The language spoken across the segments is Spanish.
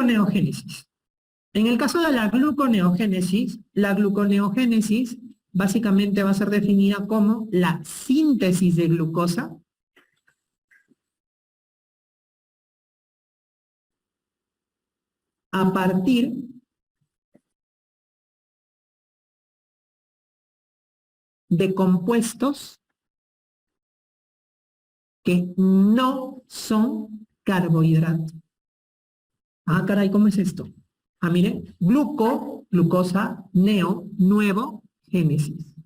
Gluconeogénesis. En el caso de la gluconeogénesis básicamente va a ser definida como la síntesis de glucosa a partir de compuestos que no son carbohidratos. Ah, caray, ¿cómo es esto? Ah, mire, glucosa, nuevo, génesis.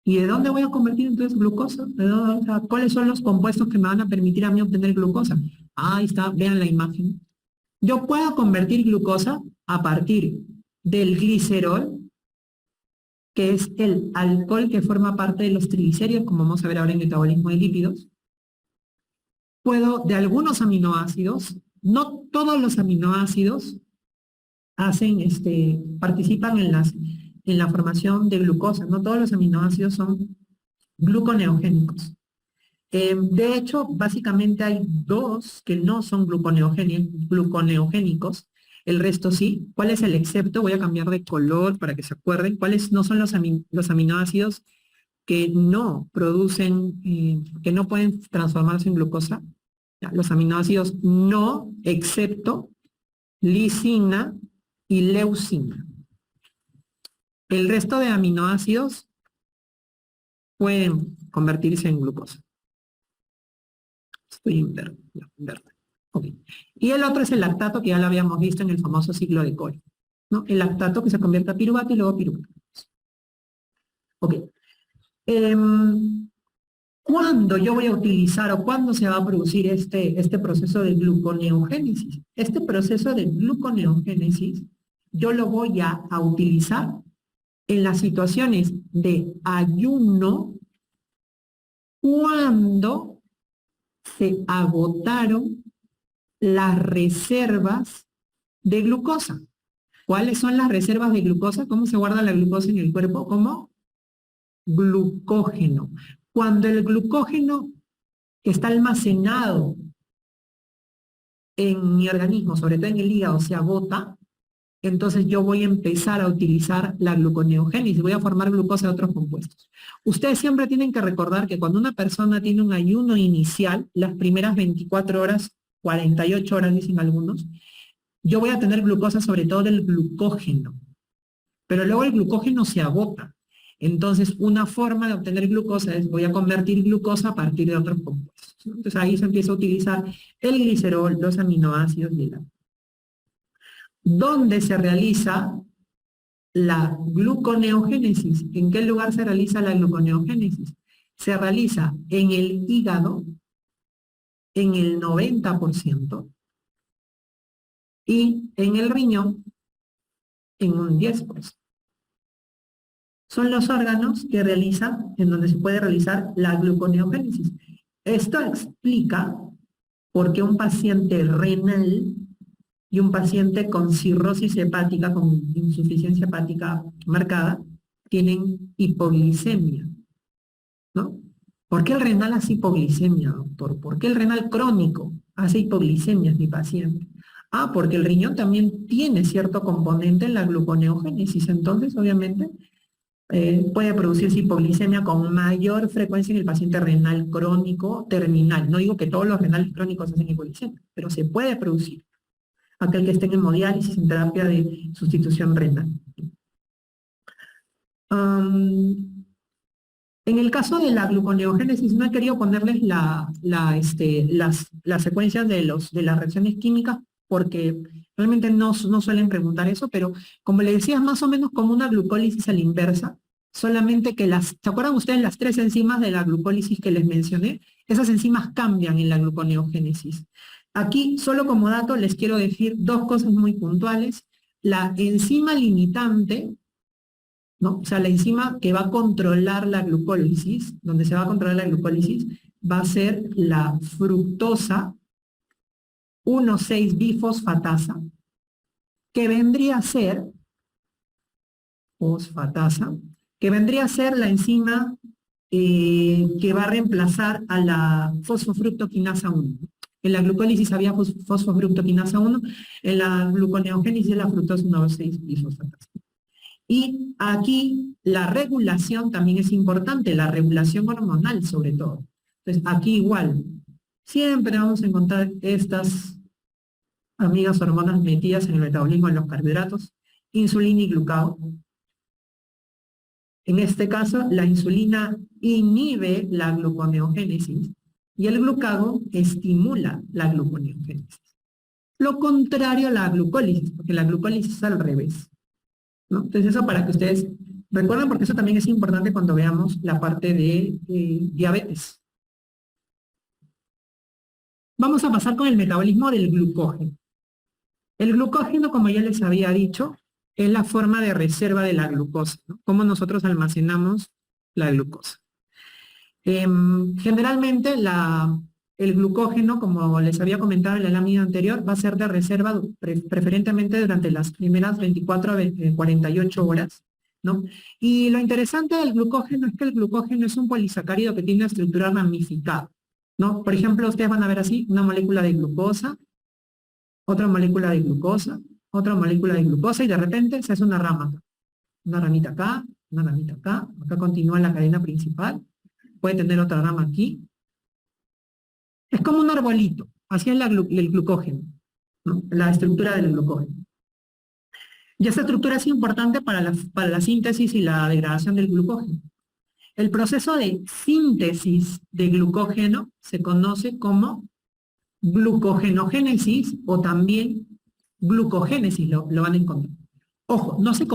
¿Y de dónde voy a convertir entonces glucosa? O sea, ¿cuáles son los compuestos que me van a permitir a mí obtener glucosa? Ah, ahí está, vean la imagen. Yo puedo convertir glucosa a partir del glicerol, que es el alcohol que forma parte de los triglicéridos, como vamos a ver ahora en metabolismo de lípidos. Puedo, de algunos aminoácidos, no todos los aminoácidos participan en la formación de glucosa, no todos los aminoácidos son gluconeogénicos. De hecho, básicamente hay dos que no son gluconeogénicos, el resto sí. ¿Cuál es el excepto? Voy a cambiar de color para que se acuerden. ¿Cuáles no son los aminoácidos que no producen, que no pueden transformarse en glucosa? Ya, los aminoácidos no, excepto lisina y leucina. El resto de aminoácidos pueden convertirse en glucosa. Estoy en verde. Okay. Y el otro es el lactato, que ya lo habíamos visto en el famoso ciclo de Cole, ¿no? El lactato que se convierte a piruvato y luego piruvato. Ok. ¿Cuándo yo voy a utilizar o cuándo se va a producir este proceso de gluconeogénesis? Este proceso de gluconeogénesis yo lo voy a utilizar en las situaciones de ayuno cuando se agotaron las reservas de glucosa. ¿Cuáles son las reservas de glucosa? ¿Cómo se guarda la glucosa en el cuerpo? Como glucógeno. Cuando el glucógeno está almacenado en mi organismo, sobre todo en el hígado, se agota, entonces yo voy a empezar a utilizar la gluconeogénesis, voy a formar glucosa de otros compuestos. Ustedes siempre tienen que recordar que cuando una persona tiene un ayuno inicial, las primeras 24 horas, 48 horas dicen algunos, yo voy a tener glucosa sobre todo del glucógeno, pero luego el glucógeno se agota. Entonces, una forma de obtener glucosa es voy a convertir glucosa a partir de otros compuestos. Entonces, ahí se empieza a utilizar el glicerol, los aminoácidos y el agua. ¿Dónde se realiza la gluconeogénesis? ¿En qué lugar se realiza la gluconeogénesis? Se realiza en el hígado en el 90% y en el riñón en un 10%. Son los órganos que realizan, en donde se puede realizar la gluconeogénesis. Esto explica por qué un paciente renal y un paciente con cirrosis hepática, con insuficiencia hepática marcada, tienen hipoglicemia, ¿no? ¿Por qué el renal hace hipoglicemia, doctor? ¿Por qué el renal crónico hace hipoglicemia en mi paciente? Ah, porque el riñón también tiene cierto componente en la gluconeogénesis, entonces obviamente puede producirse hipoglicemia con mayor frecuencia en el paciente renal crónico terminal. No digo que todos los renales crónicos hacen hipoglicemia, pero se puede producir. Aquel que esté en hemodiálisis, en terapia de sustitución renal. En el caso de la gluconeogénesis, no he querido ponerles las secuencias de las reacciones químicas porque realmente no suelen preguntar eso, pero como les decía, es más o menos como una glucólisis a la inversa, solamente que ¿se acuerdan ustedes las 3 enzimas de la glucólisis que les mencioné? Esas enzimas cambian en la gluconeogénesis. Aquí, solo como dato, les quiero decir 2 cosas muy puntuales. La enzima limitante, ¿no? O sea, la enzima que va a controlar la glucólisis, donde se va a controlar la glucólisis, va a ser la fructosa 1,6-bifosfatasa, que vendría a ser fosfatasa, que vendría a ser la enzima que va a reemplazar a la fosfofructoquinasa 1. En la glucólisis había fosfofructoquinasa 1, en la gluconeogénesis la fructosa 1,6 bisfosfatasa. Y aquí la regulación también es importante, la regulación hormonal sobre todo. Entonces aquí igual, siempre vamos a encontrar estas amigas hormonas metidas en el metabolismo de los carbohidratos, insulina y glucagón. En este caso, la insulina inhibe la gluconeogénesis y el glucagón estimula la gluconeogénesis. Lo contrario a la glucólisis, porque la glucólisis es al revés, ¿no? Entonces eso para que ustedes recuerden, porque eso también es importante cuando veamos la parte de diabetes. Vamos a pasar con el metabolismo del glucógeno. El glucógeno, como ya les había dicho, es la forma de reserva de la glucosa, ¿no? Cómo nosotros almacenamos la glucosa. Generalmente el glucógeno, como les había comentado en la lámina anterior, va a ser de reserva preferentemente durante las primeras 24 a 48 horas, ¿no? Y lo interesante del glucógeno es que el glucógeno es un polisacárido que tiene una estructura ramificada, ¿no? Por ejemplo, ustedes van a ver así una molécula de glucosa, otra molécula de glucosa, otra molécula de glucosa, y de repente se hace una rama. Una ramita acá, una ramita acá, acá continúa la cadena principal, puede tener otra rama aquí. Es como un arbolito, así es el glucógeno, ¿no? La estructura del glucógeno. Y esta estructura es importante para la síntesis y la degradación del glucógeno. El proceso de síntesis de glucógeno se conoce como glucogenogénesis o también glucogénesis, lo van a encontrar. Ojo, no se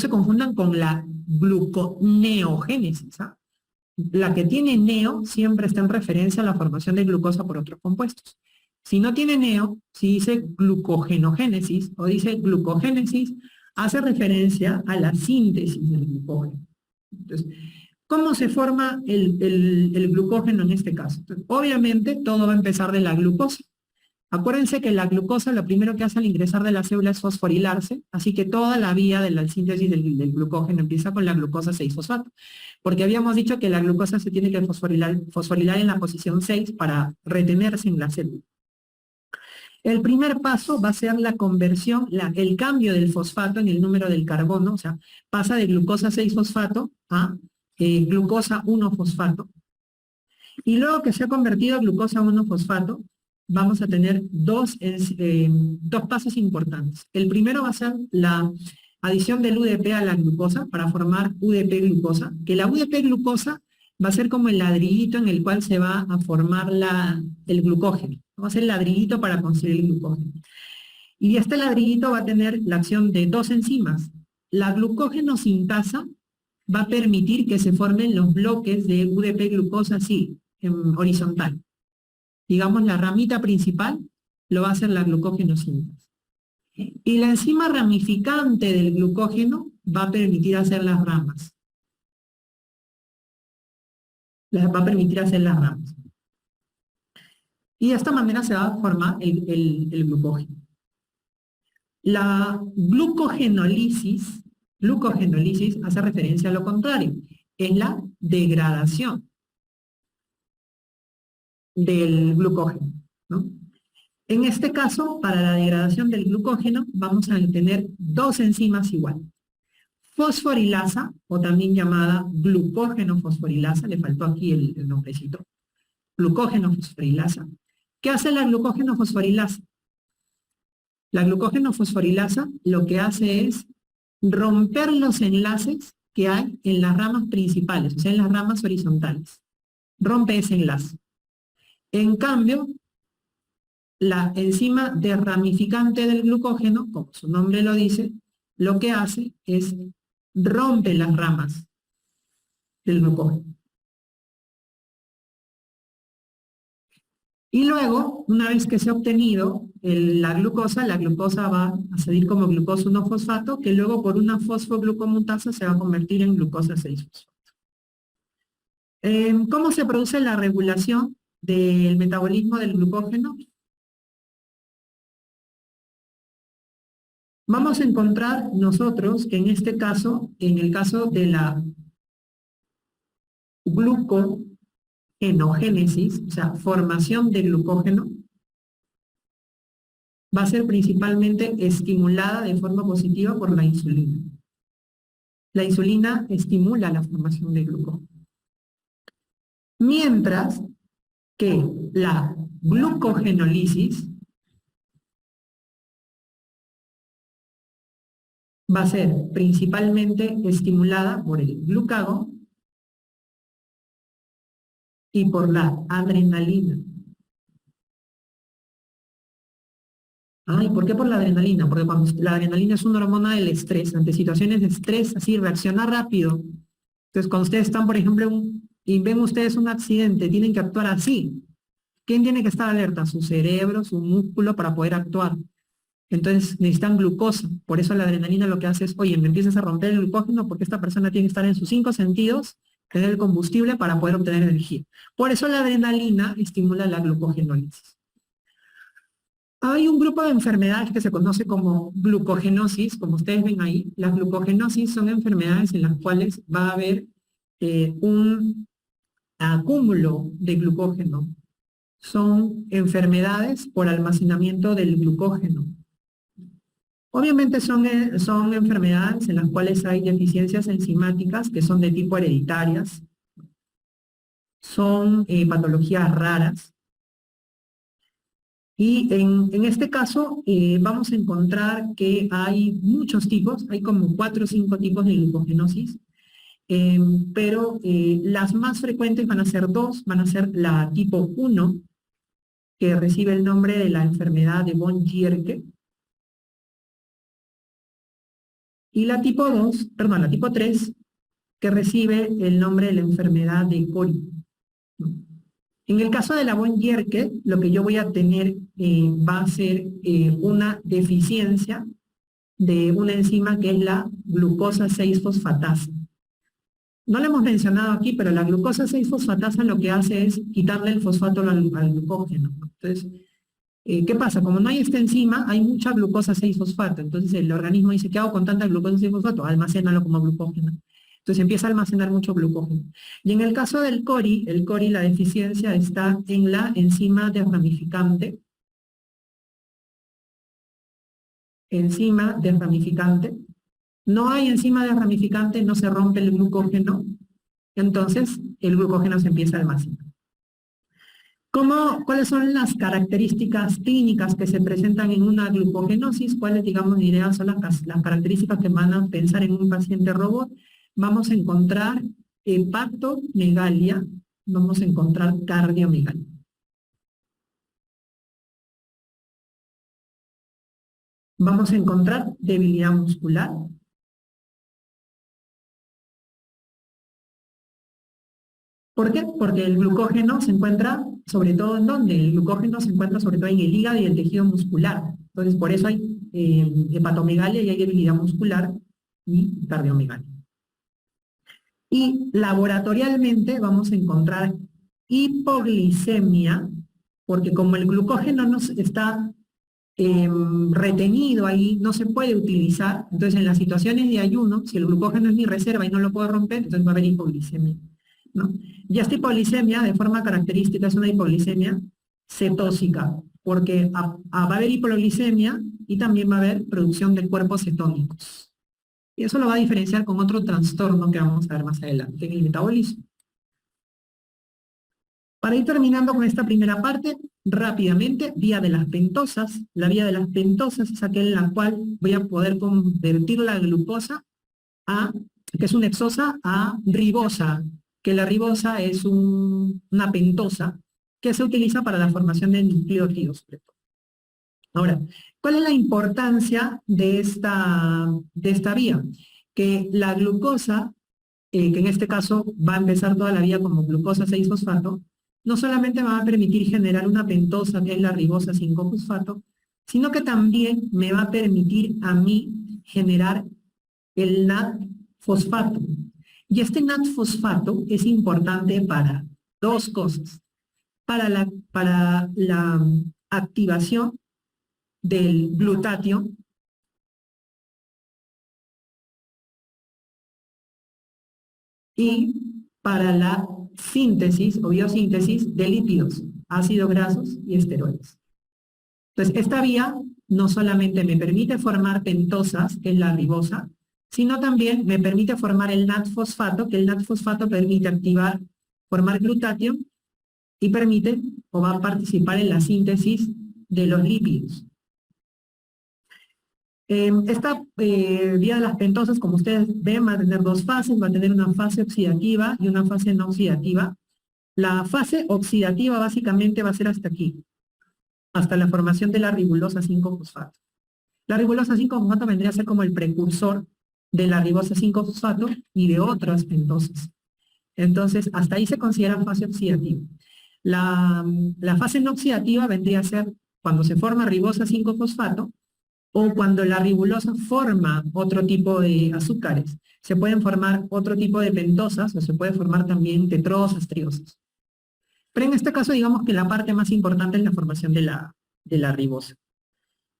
confundan con la gluconeogénesis, ¿ah? La que tiene neo siempre está en referencia a la formación de glucosa por otros compuestos. Si no tiene neo, si dice glucogenogénesis o dice glucogénesis, hace referencia a la síntesis del glucógeno. Entonces, ¿cómo se forma el glucógeno en este caso? Entonces, obviamente, todo va a empezar de la glucosa. Acuérdense que la glucosa lo primero que hace al ingresar de la célula es fosforilarse, así que toda la vía de la síntesis del glucógeno empieza con la glucosa 6-fosfato, porque habíamos dicho que la glucosa se tiene que fosforilar en la posición 6 para retenerse en la célula. El primer paso va a ser la conversión, el cambio del fosfato en el número del carbono, o sea, pasa de glucosa 6-fosfato a glucosa 1-fosfato. Y luego que se ha convertido a glucosa 1-fosfato, vamos a tener dos pasos importantes. El primero va a ser la adición del UDP a la glucosa para formar UDP-glucosa, que la UDP-glucosa va a ser como el ladrillito en el cual se va a formar el glucógeno. Va a ser el ladrillito para construir el glucógeno. Y este ladrillito va a tener la acción de dos enzimas. La glucógeno sintasa va a permitir que se formen los bloques de UDP-glucosa así, en horizontal. Digamos, la ramita principal lo va a hacer la glucógeno sintasa. Y la enzima ramificante del glucógeno va a permitir hacer las ramas. Va a permitir hacer las ramas. Y de esta manera se va a formar el glucógeno. La glucogenólisis hace referencia a lo contrario, es la degradación del glucógeno, ¿no? En este caso, para la degradación del glucógeno, vamos a tener dos enzimas igual. Fosforilasa, o también llamada glucógeno fosforilasa, le faltó aquí el nombrecito. Glucógeno fosforilasa. ¿Qué hace la glucógeno fosforilasa? La glucógeno fosforilasa lo que hace es romper los enlaces que hay en las ramas principales, o sea, en las ramas horizontales. Rompe ese enlace. En cambio, la enzima desramificante del glucógeno, como su nombre lo dice, lo que hace es rompe las ramas del glucógeno. Y luego, una vez que se ha obtenido la glucosa va a salir como glucosa 1-fosfato, que luego por una fosfoglucomutasa se va a convertir en glucosa 6-fosfato. ¿Cómo se produce la regulación del metabolismo del glucógeno? Vamos a encontrar nosotros que en este caso, en el caso de la glucogenogénesis, o sea, formación de glucógeno, va a ser principalmente estimulada de forma positiva por la insulina. La insulina estimula la formación de glucógeno. Mientras que la glucogenólisis va a ser principalmente estimulada por el glucagón y por la adrenalina. ¿Y por qué por la adrenalina? Porque cuando la adrenalina es una hormona del estrés, ante situaciones de estrés, así reacciona rápido. Entonces, cuando ustedes están, por ejemplo, y ven ustedes un accidente, tienen que actuar así. ¿Quién tiene que estar alerta? Su cerebro, su músculo para poder actuar. Entonces necesitan glucosa. Por eso la adrenalina lo que hace es, oye, me empiezas a romper el glucógeno porque esta persona tiene que estar en sus 5 sentidos, tener el combustible para poder obtener energía. Por eso la adrenalina estimula la glucogenólisis. Hay un grupo de enfermedades que se conoce como glucogenosis, como ustedes ven ahí. Las glucogenosis son enfermedades en las cuales va a haber un acúmulo de glucógeno. Son enfermedades por almacenamiento del glucógeno. Obviamente son enfermedades en las cuales hay deficiencias enzimáticas que son de tipo hereditarias. Son patologías raras. Y en este caso vamos a encontrar que hay muchos tipos, hay como 4 o 5 tipos de glucogenosis, pero las más frecuentes van a ser 2, van a ser la tipo 1, que recibe el nombre de la enfermedad de von Gierke, y la tipo 3, que recibe el nombre de la enfermedad de Cori. En el caso de la von Gierke, lo que yo voy a tener va a ser una deficiencia de una enzima que es la glucosa 6-fosfatasa. No la hemos mencionado aquí, pero la glucosa 6-fosfatasa lo que hace es quitarle el fosfato al glucógeno. Entonces, ¿qué pasa? Como no hay esta enzima, hay mucha glucosa 6-fosfato. Entonces el organismo dice, ¿qué hago con tanta glucosa 6-fosfato? Almacénalo como glucógeno. Entonces empieza a almacenar mucho glucógeno. Y en el caso del CORI, la deficiencia está en la enzima desramificante. No hay enzima desramificante, no se rompe el glucógeno, entonces el glucógeno se empieza a almacenar. ¿Cuáles son las características clínicas que se presentan en una glucogenosis? ¿Cuáles, digamos, dirían son las características que van a pensar en un paciente robot? Vamos a encontrar hepatomegalia, vamos a encontrar cardiomegalia. Vamos a encontrar debilidad muscular. ¿Por qué? Porque el glucógeno se encuentra sobre todo ¿en dónde? El glucógeno se encuentra sobre todo en el hígado y el tejido muscular. Entonces, por eso hay hepatomegalia y hay debilidad muscular y cardiomegalia. Y laboratorialmente vamos a encontrar hipoglicemia, porque como el glucógeno no está retenido ahí, no se puede utilizar, entonces en las situaciones de ayuno, si el glucógeno es mi reserva y no lo puedo romper, entonces va a haber hipoglicemia, ¿no? Y esta hipoglicemia, de forma característica, es una hipoglicemia cetósica, porque va a haber hipoglicemia y también va a haber producción de cuerpos cetónicos. Y eso lo va a diferenciar con otro trastorno que vamos a ver más adelante, en el metabolismo. Para ir terminando con esta primera parte, rápidamente, vía de las pentosas. La vía de las pentosas es aquella en la cual voy a poder convertir la glucosa que es una hexosa, a ribosa, que la ribosa es una pentosa que se utiliza para la formación de nucleótidos. Ahora, ¿cuál es la importancia de esta vía? Que la glucosa, que en este caso va a empezar toda la vía como glucosa 6-fosfato, no solamente me va a permitir generar una pentosa, que es la ribosa 5-fosfato, sino que también me va a permitir a mí generar el NAD-fosfato. Y este NAD-fosfato es importante para 2 cosas. Para la activación del glutatión y para la síntesis o biosíntesis de lípidos, ácidos grasos y esteroides. Entonces, esta vía no solamente me permite formar pentosas, que es la ribosa, sino también me permite formar el NAT-fosfato, que el NAT-fosfato permite activar, formar glutatión y permite o va a participar en la síntesis de los lípidos. Esta vía de las pentosas, como ustedes ven, va a tener dos fases, va a tener una fase oxidativa y una fase no oxidativa. La fase oxidativa básicamente va a ser hasta aquí, hasta la formación de la ribulosa 5-fosfato. La ribulosa 5-fosfato vendría a ser como el precursor de la ribosa 5-fosfato y de otras pentosas. Entonces, hasta ahí se considera fase oxidativa. La fase no oxidativa vendría a ser cuando se forma ribosa 5-fosfato o cuando la ribulosa forma otro tipo de azúcares. Se pueden formar otro tipo de pentosas o se puede formar también tetrosas, triosas. Pero en este caso, digamos que la parte más importante es la formación de la ribosa,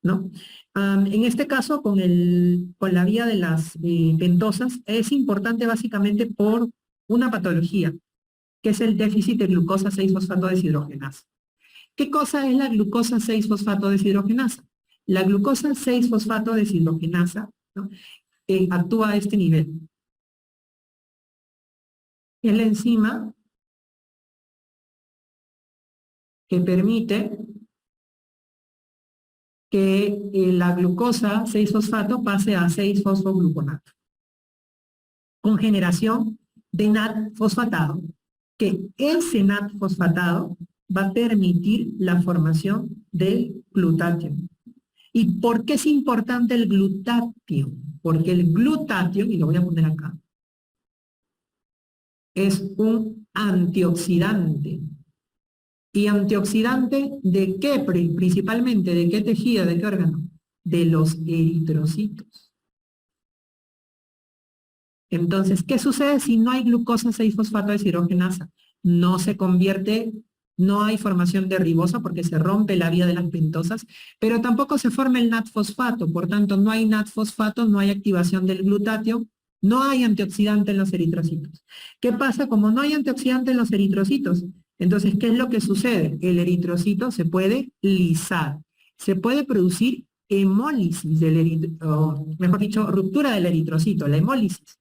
¿no? En este caso, con la vía de las pentosas, es importante básicamente por una patología, que es el déficit de glucosa 6-fosfato deshidrogenasa. ¿Qué cosa es la glucosa 6-fosfato deshidrogenasa? La glucosa 6-fosfato deshidrogenasa, ¿no? Actúa a este nivel. Es la enzima que permite que la glucosa 6-fosfato pase a 6-fosfogluconato, con generación de NAT fosfatado, que ese NAT fosfatado va a permitir la formación del glutatión. ¿Y por qué es importante el glutatión? Porque el glutatión, y lo voy a poner acá, es un antioxidante. ¿Y antioxidante de qué? Principalmente, ¿de qué tejido, de qué órgano? De los eritrocitos. Entonces, ¿qué sucede si no hay glucosa 6-fosfato deshidrogenasa? No se convierte, no hay formación de ribosa porque se rompe la vía de las pentosas, pero tampoco se forma el NAT-fosfato, por tanto no hay NAT-fosfato, no hay activación del glutatión, no hay antioxidante en los eritrocitos. ¿Qué pasa? Como no hay antioxidante en los eritrocitos, entonces, ¿qué es lo que sucede? El eritrocito se puede lisar, se puede producir hemólisis del eritrocito, mejor dicho, ruptura del eritrocito, la hemólisis,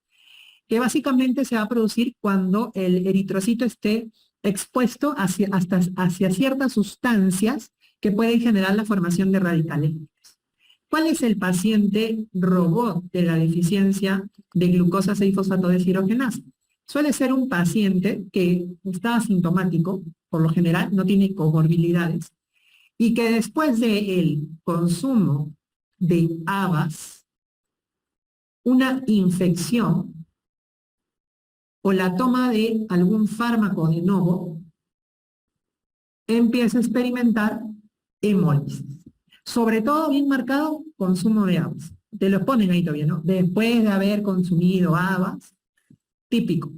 que básicamente se va a producir cuando el eritrocito esté expuesto hacia ciertas sustancias que pueden generar la formación de radicales libres. ¿Cuál es el paciente robot de la deficiencia de glucosa 6-fosfato deshidrogenasa? Suele ser un paciente que está asintomático, por lo general no tiene comorbilidades, y que después del consumo de habas, una infección o la toma de algún fármaco de nuevo, empieza a experimentar hemólisis. Sobre todo bien marcado, consumo de habas. Te lo ponen ahí todavía, ¿no? Después de haber consumido habas, típico.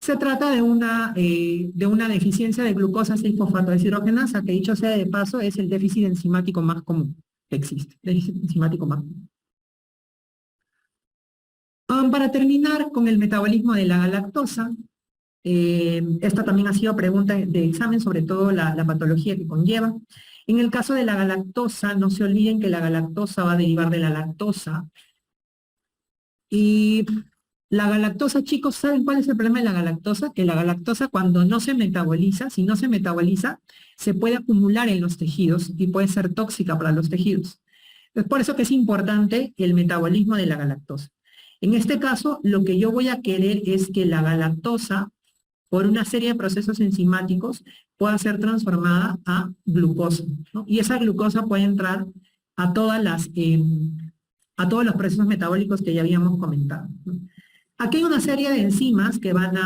Se trata de una deficiencia de glucosa 6-fosfato deshidrogenasa, que dicho sea de paso, es el déficit enzimático más común que existe. Déficit enzimático más común. Para terminar con el metabolismo de la galactosa, esta también ha sido pregunta de examen, sobre todo la patología que conlleva. En el caso de la galactosa, no se olviden que la galactosa va a derivar de la lactosa. Y la galactosa, chicos, ¿saben cuál es el problema de la galactosa? Que la galactosa cuando no se metaboliza, si no se metaboliza, se puede acumular en los tejidos y puede ser tóxica para los tejidos. Es por eso que es importante el metabolismo de la galactosa. En este caso, lo que yo voy a querer es que la galactosa, por una serie de procesos enzimáticos, pueda ser transformada a glucosa, ¿no? Y esa glucosa puede entrar a a todos los procesos metabólicos que ya habíamos comentado, ¿no? Aquí hay una serie de enzimas que van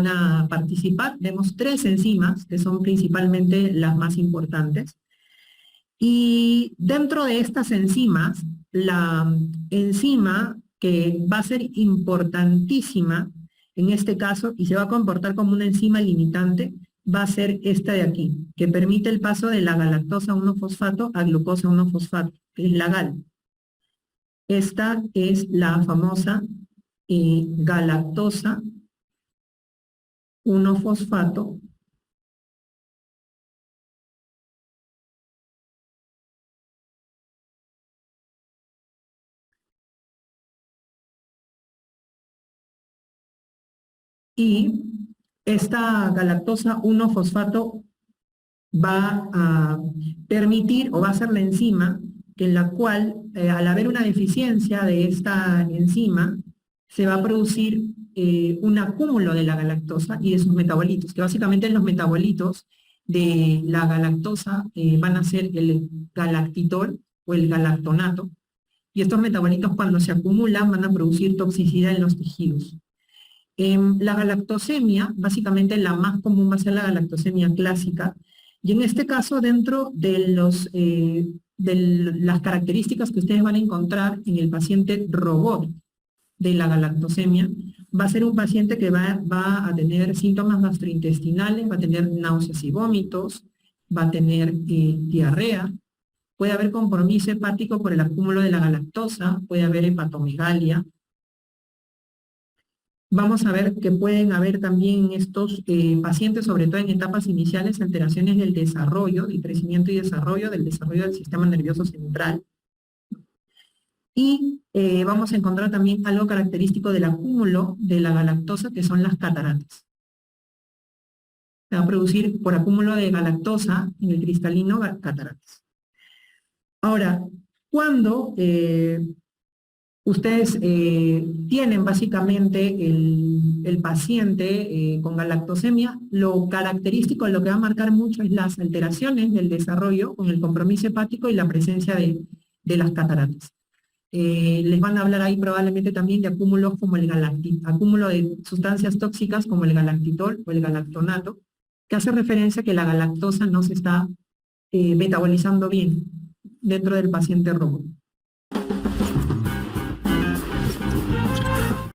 a participar. Vemos 3 enzimas que son principalmente las más importantes. Y dentro de estas enzimas, la enzima que va a ser importantísima en este caso y se va a comportar como una enzima limitante va a ser esta de aquí, que permite el paso de la galactosa 1-fosfato a glucosa 1-fosfato, que es la GAL. Esta es la famosa galactosa 1-fosfato y esta galactosa 1-fosfato va a permitir o va a ser la enzima en la cual, al haber una deficiencia de esta enzima, se va a producir un acúmulo de la galactosa y de sus metabolitos, que básicamente los metabolitos de la galactosa van a ser el galactitol o el galactonato, y estos metabolitos cuando se acumulan van a producir toxicidad en los tejidos. La galactosemia, básicamente la más común va a ser la galactosemia clásica, y en este caso dentro de las características que ustedes van a encontrar en el paciente robot de la galactosemia, va a ser un paciente que va a tener síntomas gastrointestinales, va a tener náuseas y vómitos, va a tener diarrea, puede haber compromiso hepático por el acúmulo de la galactosa, puede haber hepatomegalia. Vamos a ver que pueden haber también en estos pacientes, sobre todo en etapas iniciales, alteraciones del desarrollo, del crecimiento y desarrollo del sistema nervioso central. Y vamos a encontrar también algo característico del acúmulo de la galactosa, que son las cataratas. Se va a producir por acúmulo de galactosa en el cristalino cataratas. Ahora, cuando ustedes tienen básicamente el paciente con galactosemia, lo característico, lo que va a marcar mucho es las alteraciones del desarrollo con el compromiso hepático y la presencia de las cataratas. Les van a hablar ahí probablemente también de acúmulos como el acúmulo de sustancias tóxicas como el galactitol o el galactonato, que hace referencia a que la galactosa no se está metabolizando bien dentro del paciente robot.